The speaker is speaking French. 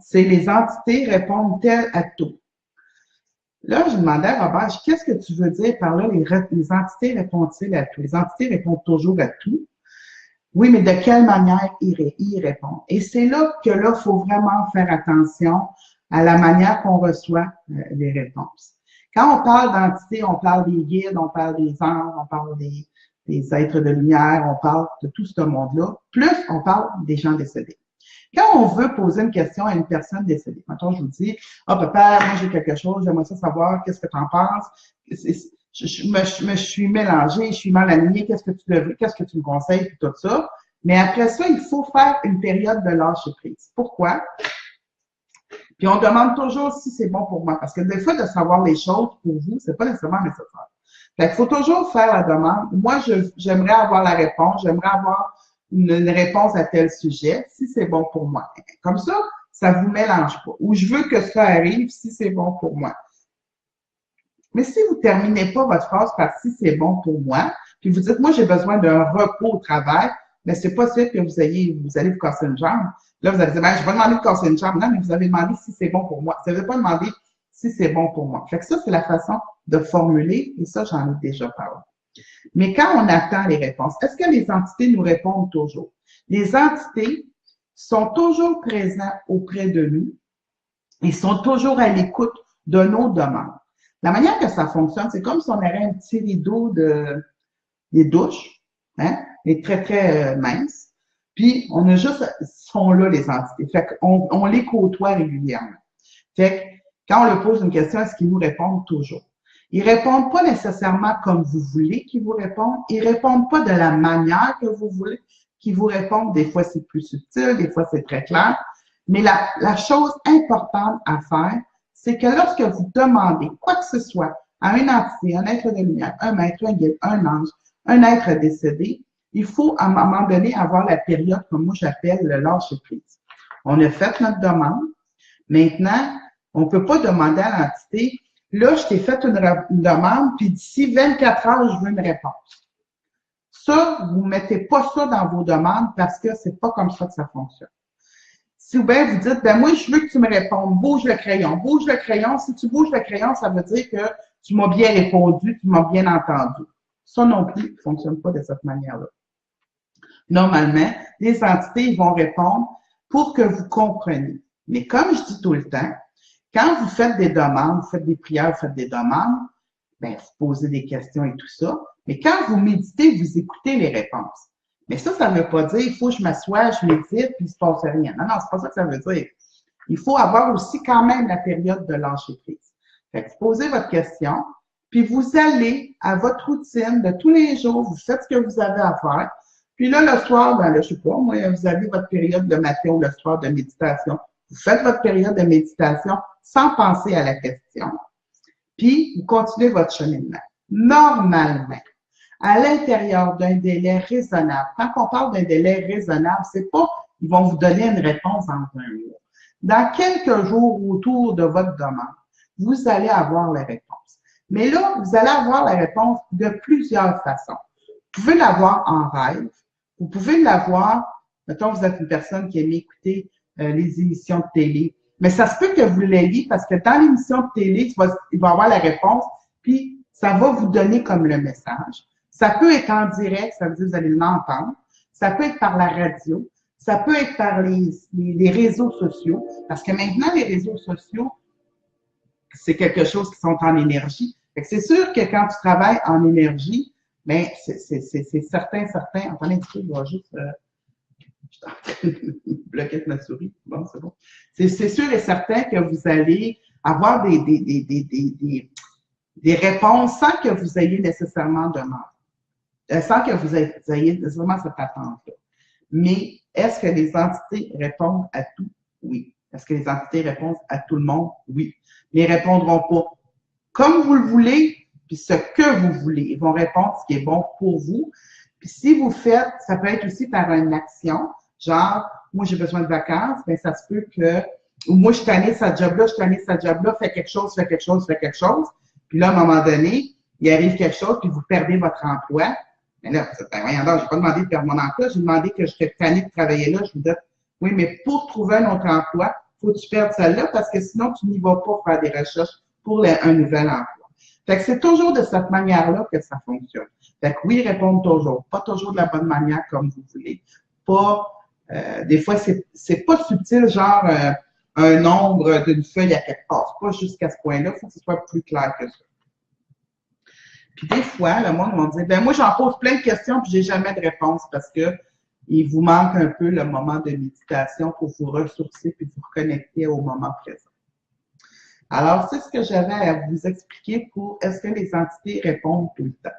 c'est les entités répondent-elles à tout? Là, je demandais à Robert, qu'est-ce que tu veux dire par là, les entités répondent-ils à tout? Les entités répondent toujours à tout. Oui, mais de quelle manière ils répondent? Et c'est là que là, il faut vraiment faire attention à la manière qu'on reçoit les réponses. Quand on parle d'entités, on parle des guides, on parle des anges, on parle des êtres de lumière, on parle de tout ce monde-là. Plus, on parle des gens décédés. Quand on veut poser une question à une personne décédée, maintenant je vous dis, ah papa, moi j'ai quelque chose, j'aimerais ça savoir, qu'est-ce que tu en penses? Je me suis mélangée, je suis mal alignée, qu'est-ce que tu me conseilles, puis tout ça. Mais après ça, il faut faire une période de lâcher prise. Pourquoi? Puis on demande toujours si c'est bon pour moi, parce que des fois, de savoir les choses pour vous, c'est pas nécessairement nécessaire. Fait qu'il faut toujours faire la demande. Moi, j'aimerais avoir la réponse, j'aimerais avoir une réponse à tel sujet, si c'est bon pour moi. Comme ça vous mélange pas. Ou je veux que ça arrive si c'est bon pour moi. Mais si vous terminez pas votre phrase par si c'est bon pour moi, puis vous dites, moi, j'ai besoin d'un repos au travail, mais c'est possible que vous allez vous casser une jambe. Là, vous allez dire, ben, je vais demander de casser une jambe. Non, mais vous avez demandé si c'est bon pour moi. Vous n'avez pas demandé si c'est bon pour moi. Fait que ça, c'est la façon de formuler, et ça, j'en ai déjà parlé. Mais quand on attend les réponses, est-ce que les entités nous répondent toujours? Les entités sont toujours présentes auprès de nous et sont toujours à l'écoute de nos demandes. La manière que ça fonctionne, c'est comme si on avait un petit rideau des douches, hein, et très, très mince. Puis, on a juste, sont là, les entités. Fait qu'on les côtoie régulièrement. Fait que, quand on leur pose une question, est-ce qu'ils nous répondent toujours? Ils répondent pas nécessairement comme vous voulez qu'ils vous répondent. Ils répondent pas de la manière que vous voulez qu'ils vous répondent. Des fois, c'est plus subtil, des fois, c'est très clair. Mais la chose importante à faire, c'est que lorsque vous demandez quoi que ce soit à une entité, un être de lumière, un maître, un guide, un ange, un être décédé, il faut à un moment donné avoir la période, comme moi j'appelle le lâcher prise. On a fait notre demande. Maintenant, on ne peut pas demander à l'entité, là, je t'ai fait une demande, puis d'ici 24 heures, je veux une réponse. Ça, vous ne mettez pas ça dans vos demandes parce que c'est pas comme ça que ça fonctionne. Si bien vous dites, ben moi, je veux que tu me répondes, bouge le crayon, bouge le crayon. Si tu bouges le crayon, ça veut dire que tu m'as bien répondu, tu m'as bien entendu. Ça non plus ne fonctionne pas de cette manière-là. Normalement, les entités ils vont répondre pour que vous compreniez. Mais comme je dis tout le temps, quand vous faites des demandes, vous faites des prières, vous faites des demandes, ben, vous posez des questions et tout ça. Mais quand vous méditez, vous écoutez les réponses. Mais ça ne veut pas dire, il faut que je m'assoie, je médite, puis il ne se passe rien. Non, non, c'est pas ça que ça veut dire. Il faut avoir aussi quand même la période de lâcher prise. Fait que vous posez votre question, puis vous allez à votre routine de tous les jours, vous faites ce que vous avez à faire. Puis là, le soir, ben là, je sais pas, moi, vous avez votre période de matin ou le soir de méditation. Vous faites votre période de méditation sans penser à la question. Puis, vous continuez votre cheminement. Normalement, à l'intérieur d'un délai raisonnable, quand on parle d'un délai raisonnable, c'est pas ils vont vous donner une réponse en un mois. Dans quelques jours autour de votre demande, vous allez avoir la réponse. Mais là, vous allez avoir la réponse de plusieurs façons. Vous pouvez l'avoir en rêve. Vous pouvez l'avoir, mettons, vous êtes une personne qui aime écouter les émissions de télé. Mais ça se peut que vous l'ayez parce que dans l'émission de télé, il va avoir la réponse, puis ça va vous donner comme le message. Ça peut être en direct, ça veut dire que vous allez l'entendre. Ça peut être par la radio. Ça peut être par les réseaux sociaux. Parce que maintenant, les réseaux sociaux, c'est quelque chose qui sont en énergie. C'est sûr que quand tu travailles en énergie, mais c'est certain. Attendez un petit peu, je vais juste bloquer ma souris. Bon, c'est bon. C'est sûr et certain que vous allez avoir des réponses sans que vous ayez nécessairement demandé. Sans que vous ayez nécessairement cette attente-là. Mais est-ce que les entités répondent à tout? Oui. Est-ce que les entités répondent à tout le monde? Oui. Mais ils ne répondront pas comme vous le voulez, puis ce que vous voulez. Ils vont répondre ce qui est bon pour vous. Puis si vous faites, ça peut être aussi par une action, genre, moi j'ai besoin de vacances, bien ça se peut que, ou moi je suis tannée de cette job-là, fais quelque chose. Puis là, à un moment donné, il arrive quelque chose, puis vous perdez votre emploi. Mais là, vous dites, ben voyons donc, je n'ai pas demandé de perdre mon emploi, j'ai demandé que j'étais tannée de travailler là. Je vous dis, oui, mais pour trouver un autre emploi, faut que tu perdes celle-là parce que sinon, tu n'y vas pas faire des recherches pour un nouvel emploi. Fait que c'est toujours de cette manière-là que ça fonctionne. Fait que oui, répondre toujours. Pas toujours de la bonne manière comme vous voulez. Pas, des fois, c'est pas subtil, genre un nombre d'une feuille à quelque part. C'est pas jusqu'à ce point-là. Il faut que ce soit plus clair que ça. Puis des fois, le monde va me dire, ben moi, j'en pose plein de questions puis j'ai jamais de réponse parce que il vous manque un peu le moment de méditation pour vous ressourcer puis vous reconnecter au moment présent. Alors, c'est ce que j'avais à vous expliquer pour est-ce que les entités répondent tout le temps.